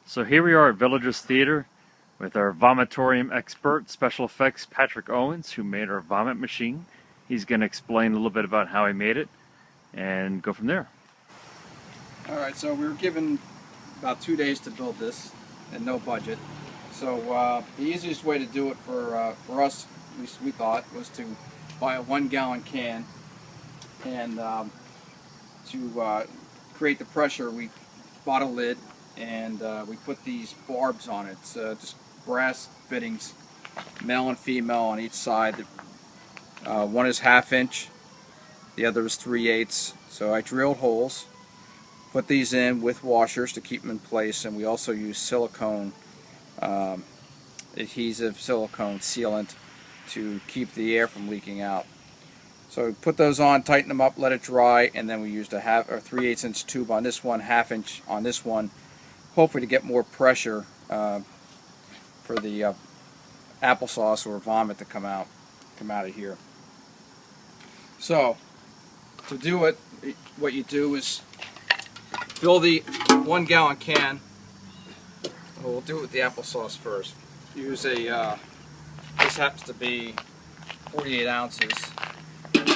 So here we are at Villagers Theater with our vomitorium expert, special effects Patrick Owens, who made our vomit machine. He's going to explain a little bit about how he made it and go from there. Alright, so we were given about 2 days to build this and no budget. So the easiest way to do it for us, at least we thought, was to buy a 1 gallon can, and to create the pressure we bought a lid, and we put these barbs on it. It's just brass fittings, male and female on each side. One is 1/2 inch, the other is 3/8. So I drilled holes, put these in with washers to keep them in place, and we also use silicone, adhesive silicone sealant to keep the air from leaking out. So we put those on, tighten them up, let it dry, and then we used a 3/8 inch tube on this one, 1/2 inch on this one, hopefully to get more pressure for the applesauce or vomit to come out of here. So to do it, what you do is fill the 1 gallon can. We'll do it with the applesauce first. Use a, this happens to be 48 ounces.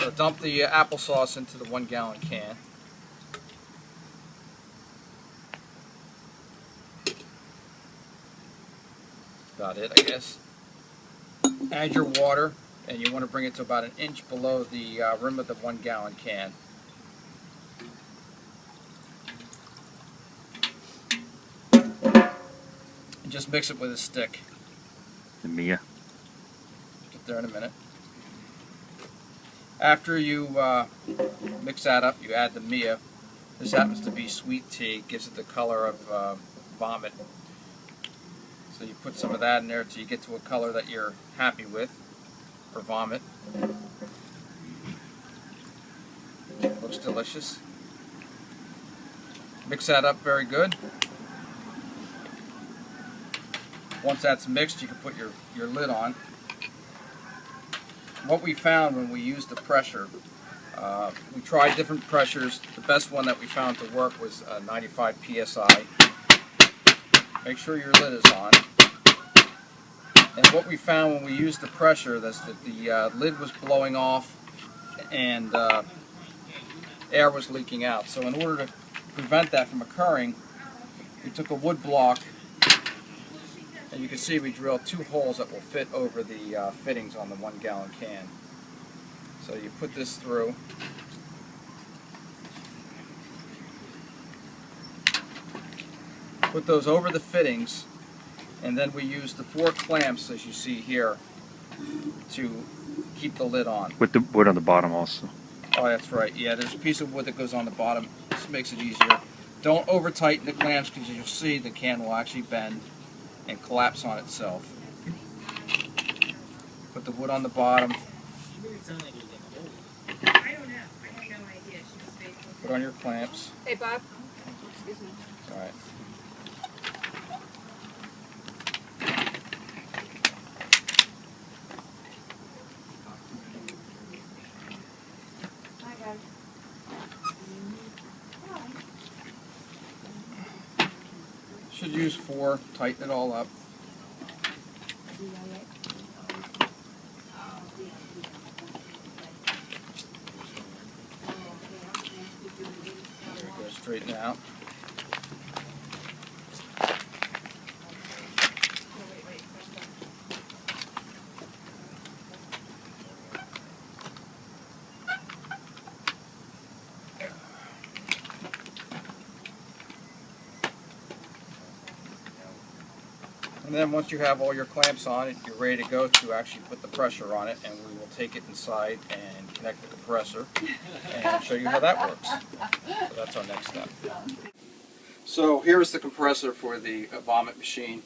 So dump the applesauce into the 1 gallon can. About it, I guess. Add your water, and you want to bring it to about 1 inch below the rim of the 1 gallon can. And just mix it with a stick. The Mia. Get there in a minute. After you mix that up, you add the Mia. This happens to be sweet tea, gives it the color of vomit. So you put some of that in there until you get to a color that you're happy with for vomit. Looks delicious. Mix that up very good. Once that's mixed, you can put your lid on. What we found when we used the pressure, we tried different pressures. The best one that we found to work was 95 psi. Make sure your lid is on. And what we found when we used the pressure is that the lid was blowing off and air was leaking out. So in order to prevent that from occurring, we took a wood block, and you can see we drilled 2 holes that will fit over the fittings on the 1 gallon can. So you put this through. Put those over the fittings, and then we use the 4 clamps, as you see here, to keep the lid on. With the wood on the bottom also. Oh, that's right. Yeah, there's a piece of wood that goes on the bottom. This makes it easier. Don't over tighten the clamps, because you'll see the can will actually bend and collapse on itself. Put the wood on the bottom. Put on your clamps. Hey, Bob. Excuse me. All right. Should use 4, tighten it all up. There it goes, straighten it out. And then once you have all your clamps on it, you're ready to go to actually put the pressure on it, and we will take it inside and connect the compressor and show you how that works. So that's our next step. So here's the compressor for the vomit machine.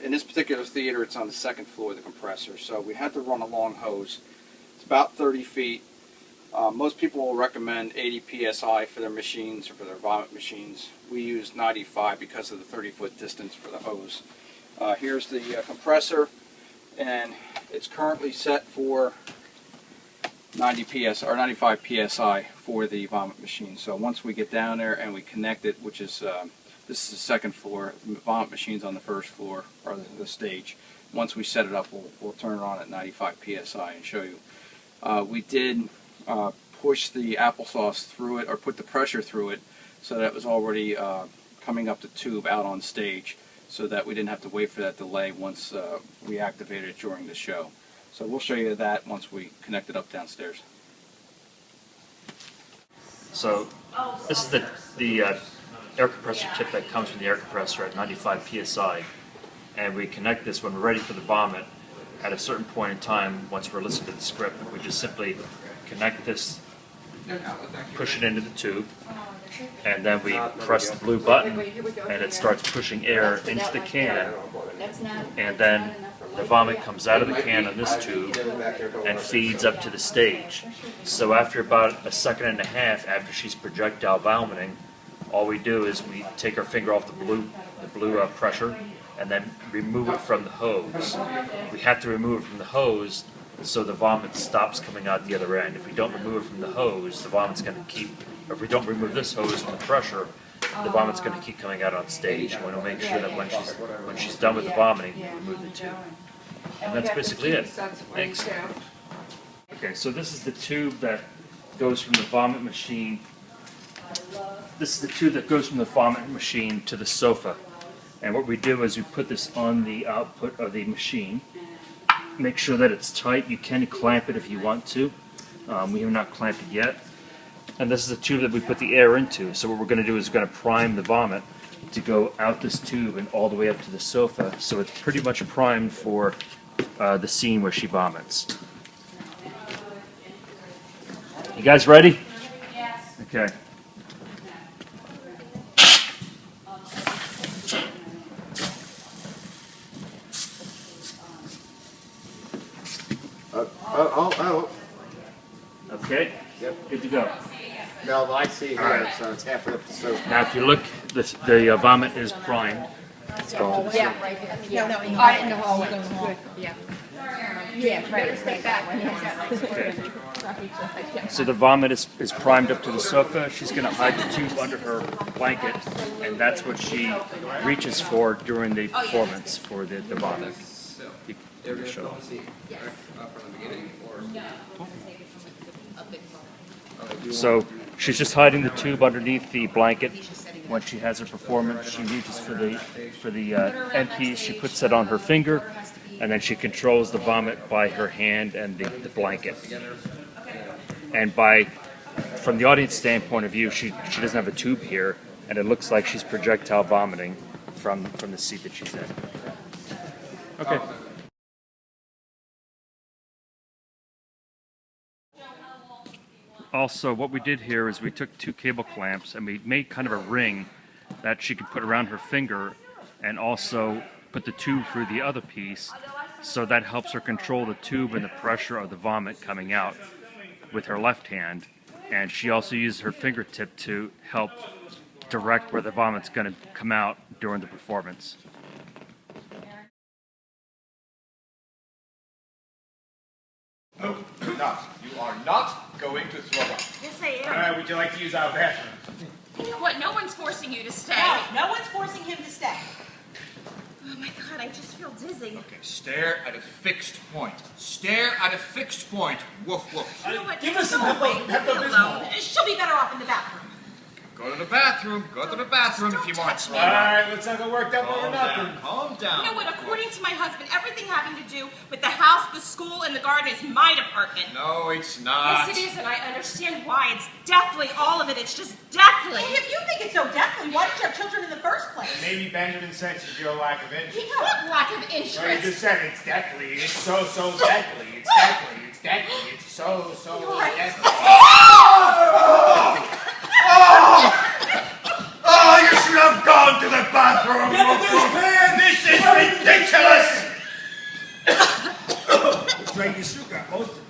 In this particular theater, it's on the 2nd floor of the compressor, so we had to run a long hose. It's about 30 feet. Most people will recommend 80 psi for their machines or for their vomit machines. We use 95 because of the 30-foot distance for the hose. Here's the compressor, and it's currently set for 95 psi for the vomit machine. So once we get down there and we connect it, which is This is the second floor. The vomit machine's on the first floor, or the stage. Once we set it up, we'll turn it on at 95 psi and show you. We did push the applesauce through it, or put the pressure through it, so that it was already coming up the tube out on stage, so that we didn't have to wait for that delay once we activated it during the show. So we'll show you that once we connect it up downstairs. So this is the air compressor tip that comes from the air compressor at 95 psi, and we connect this when we're ready for the vomit. At a certain point in time, once we're listening to the script, we just simply connect this, push it into the tube, and then we press the blue button, and it starts pushing air into the can, and then the vomit comes out of the can on this tube and feeds up to the stage. So after about a second and a half after she's projectile vomiting, all we do is we take our finger off the blue pressure and then remove it from the hose. We have to remove it from the hose so the vomit stops coming out the other end. If we don't remove it from the hose, the vomit's going to keep, or if we don't remove this hose from the pressure, the vomit's going to keep coming out on stage. We want to make sure that when she's done with the vomiting, we remove the tube. And that's basically it. Thanks. Okay, so this is the tube that goes from the vomit machine. This is the tube that goes from the vomit machine to the sofa. And what we do is we put this on the output of the machine. Make sure that it's tight. You can clamp it if you want to. We have not clamped it yet. And this is the tube that we put the air into. So what we're going to do is we're going to prime the vomit to go out this tube and all the way up to the sofa. So it's pretty much primed for the scene where she vomits. You guys ready? Yes. Okay. Okay. Yep. Good to go. No, I see here, Alright. so it's halfway up the sofa. Now, if you look, the vomit is primed. Yeah, right here. No, in the hallway. Yeah. Yeah, right. Stay back. So the vomit is primed up to the sofa. She's going to hide the tube under her blanket, and that's what she reaches for during the performance for the vomit. You can show. So she's just hiding the tube underneath the blanket. When she has her performance, she reaches for the end piece. She puts it on her finger, and then she controls the vomit by her hand and the blanket. And from the audience standpoint of view, she doesn't have a tube here, and it looks like she's projectile vomiting from the seat that she's in. Okay. Also, what we did here is we took 2 cable clamps and we made kind of a ring that she could put around her finger and also put the tube through the other piece, so that helps her control the tube and the pressure of the vomit coming out with her left hand. And she also uses her fingertip to help direct where the vomit's going to come out during the performance. No, you are not going to throw up. Yes, I am. Would you like to use our bathroom? You know what? No one's forcing you to stay. No one's forcing him to stay. Oh my God, I just feel dizzy. Okay, stare at a fixed point. Stare at a fixed point. Woof, woof. You know what? Give Just us some go away. Leave me Pepto-Bismol. alone. She'll be better off in the bathroom. Go to the bathroom. Go to the bathroom if you want. touch me. All right, let's not get worked up over nothing. Calm down. You know what? According to my husband, everything having to do with the house, the school, and the garden is my department. No, it's not. Yes, it is, and I understand why. It's deathly, all of it. It's just deathly. Hey, if you think it's so deathly, why did you have children in the first place? Maybe Benjamin senses your lack of interest. What lack of Well, you interest? just said it's deathly. It's so deathly. It's deathly. It's deathly. It's so deathly. Oh, you should have gone to the bathroom. This is ridiculous. Drink your sugar, most of it.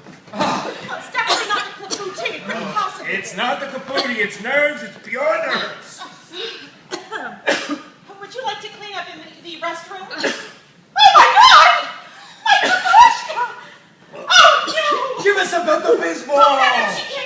It's definitely not the kapootie. It couldn't possibly. It's not the kapootie, it's nerves, it's pure nerves. Would you like to clean up in the restroom? Oh my God! My Kaposhka! Oh no! Give us a Pepto-Bismol! Oh, no, she